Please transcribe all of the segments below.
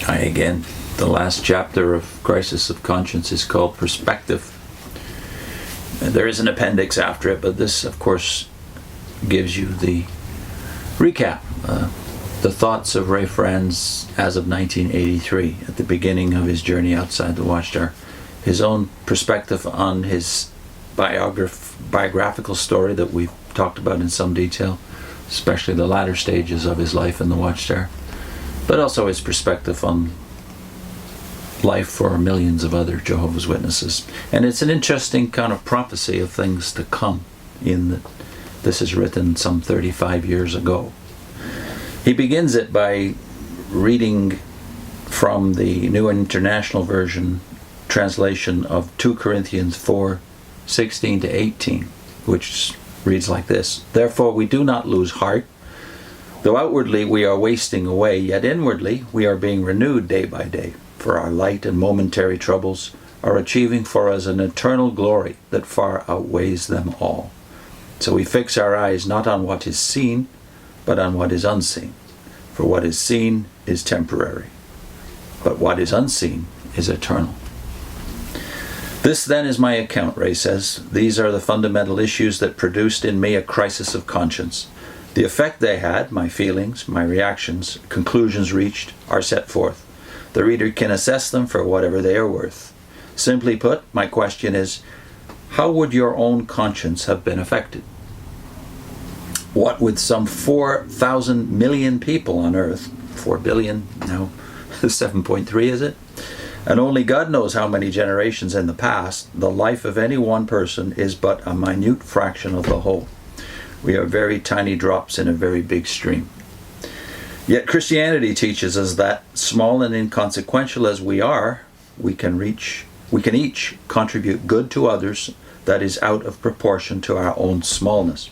Again, the last chapter of Crisis of Conscience is called Perspective. There is an appendix after it, but this, of course, gives you the recap, the thoughts of Ray Franz as of 1983, at the beginning of his journey outside the Watchtower. His own perspective on his biographical story that we've talked about in some detail, especially the latter stages of his life in the Watchtower, but also his perspective on life for millions of other Jehovah's Witnesses. And it's an interesting kind of prophecy of things to come, in that this is written some 35 years ago. He begins it by reading from the New International Version translation of 2 Corinthians 4:16 to 18, which reads like this: "Therefore we do not lose heart. Though outwardly we are wasting away, yet inwardly we are being renewed day by day. For our light and momentary troubles are achieving for us an eternal glory that far outweighs them all. So we fix our eyes not on what is seen, but on what is unseen. For what is seen is temporary, but what is unseen is eternal." This then is my account, Ray says. These are the fundamental issues that produced in me a crisis of conscience. The effect they had, my feelings, my reactions, conclusions reached, are set forth. The reader can assess them for whatever they are worth. Simply put, my question is, how would your own conscience have been affected? What with some 4,000 million people on earth, 4 billion, now 7.3 is it? And only God knows how many generations in the past, the life of any one person is but a minute fraction of the whole. We are very tiny drops in a very big stream. Yet Christianity teaches us that, small and inconsequential as we are, we can each contribute good to others that is out of proportion to our own smallness.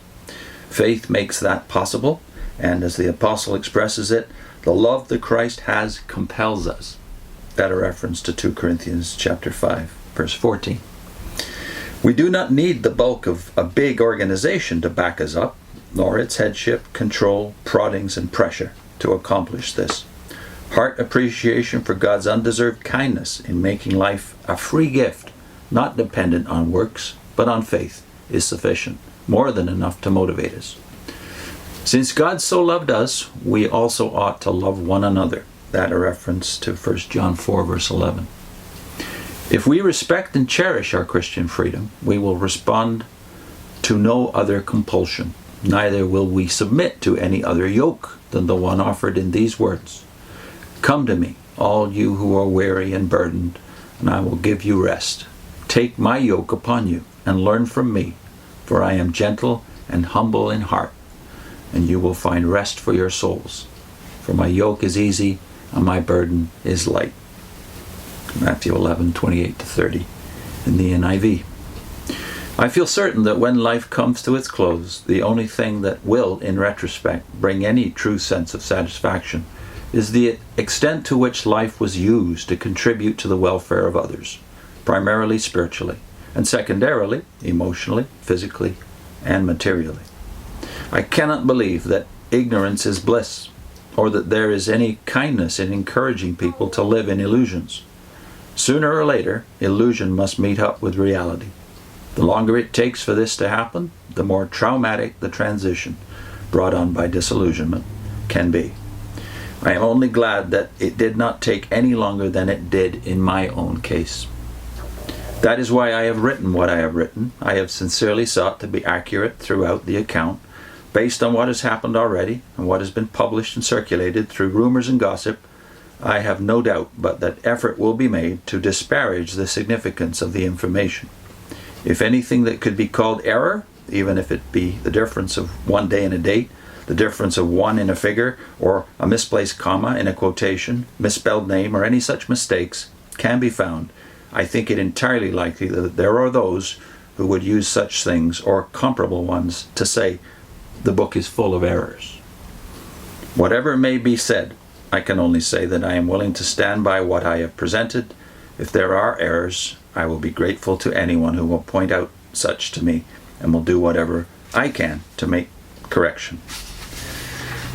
Faith makes that possible, and as the apostle expresses it, the love that Christ has compels us. That a reference to 2 Corinthians chapter 5, verse 14. We do not need the bulk of a big organization to back us up, nor its headship, control, proddings, and pressure to accomplish this. Heart appreciation for God's undeserved kindness in making life a free gift, not dependent on works, but on faith, is sufficient, more than enough to motivate us. Since God so loved us, we also ought to love one another. That a reference to 1 John 4, verse 11. If we respect and cherish our Christian freedom, we will respond to no other compulsion. Neither will we submit to any other yoke than the one offered in these words: "Come to me, all you who are weary and burdened, and I will give you rest. Take my yoke upon you and learn from me, for I am gentle and humble in heart, and you will find rest for your souls. For my yoke is easy and my burden is light." Matthew 11:28 to 30 in the NIV. I feel certain that when life comes to its close, the only thing that will, in retrospect, bring any true sense of satisfaction is the extent to which life was used to contribute to the welfare of others, primarily spiritually, and secondarily, emotionally, physically, and materially. I cannot believe that ignorance is bliss, or that there is any kindness in encouraging people to live in illusions. Sooner or later, illusion must meet up with reality. The longer it takes for this to happen, the more traumatic the transition brought on by disillusionment can be. I am only glad that it did not take any longer than it did in my own case. That is why I have written what I have written. I have sincerely sought to be accurate throughout the account, based on what has happened already and what has been published and circulated through rumors and gossip. I have no doubt but that effort will be made to disparage the significance of the information. If anything that could be called error, even if it be the difference of one day and a date, the difference of one in a figure, or a misplaced comma in a quotation, misspelled name, or any such mistakes, can be found, I think it entirely likely that there are those who would use such things, or comparable ones, to say, the book is full of errors. Whatever may be said, I can only say that I am willing to stand by what I have presented. If there are errors, I will be grateful to anyone who will point out such to me, and will do whatever I can to make correction.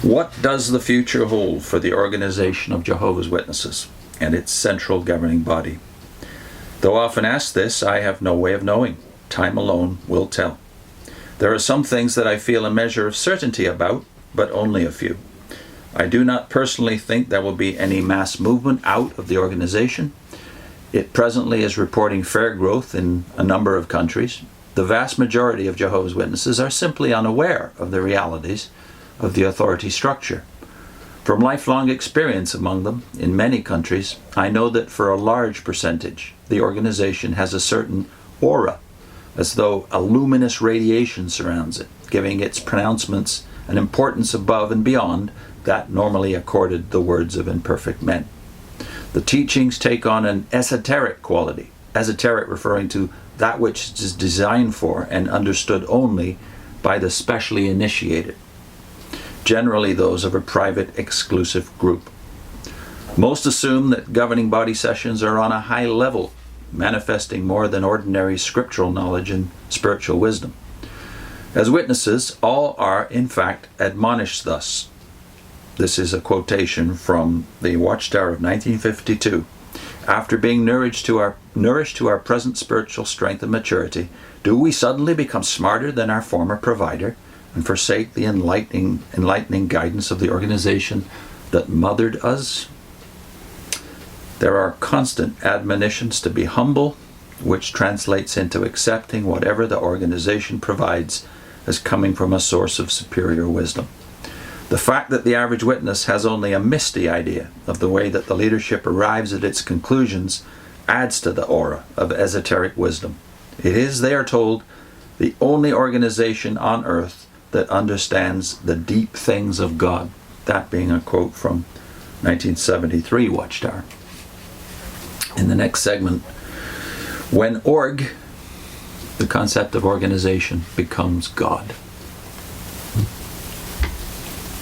What does the future hold for the organization of Jehovah's Witnesses and its central governing body? Though often asked this, I have no way of knowing. Time alone will tell. There are some things that I feel a measure of certainty about, but only a few. I do not personally think there will be any mass movement out of the organization. It presently is reporting fair growth in a number of countries. The vast majority of Jehovah's Witnesses are simply unaware of the realities of the authority structure. From lifelong experience among them in many countries, I know that for a large percentage, the organization has a certain aura, as though a luminous radiation surrounds it, giving its pronouncements an importance above and beyond that normally accorded the words of imperfect men. The teachings take on an esoteric quality, esoteric referring to that which is designed for and understood only by the specially initiated, generally those of a private, exclusive group. Most assume that governing body sessions are on a high level, manifesting more than ordinary scriptural knowledge and spiritual wisdom. As witnesses, all are, in fact, admonished thus. This is a quotation from the Watchtower of 1952. After being nourished to our present spiritual strength and maturity, do we suddenly become smarter than our former provider and forsake the enlightening guidance of the organization that mothered us? There are constant admonitions to be humble, which translates into accepting whatever the organization provides as coming from a source of superior wisdom. The fact that the average witness has only a misty idea of the way that the leadership arrives at its conclusions adds to the aura of esoteric wisdom. It is, they are told, the only organization on earth that understands the deep things of God. That being a quote from 1973 Watchtower. In the next segment, when the concept of organization becomes God.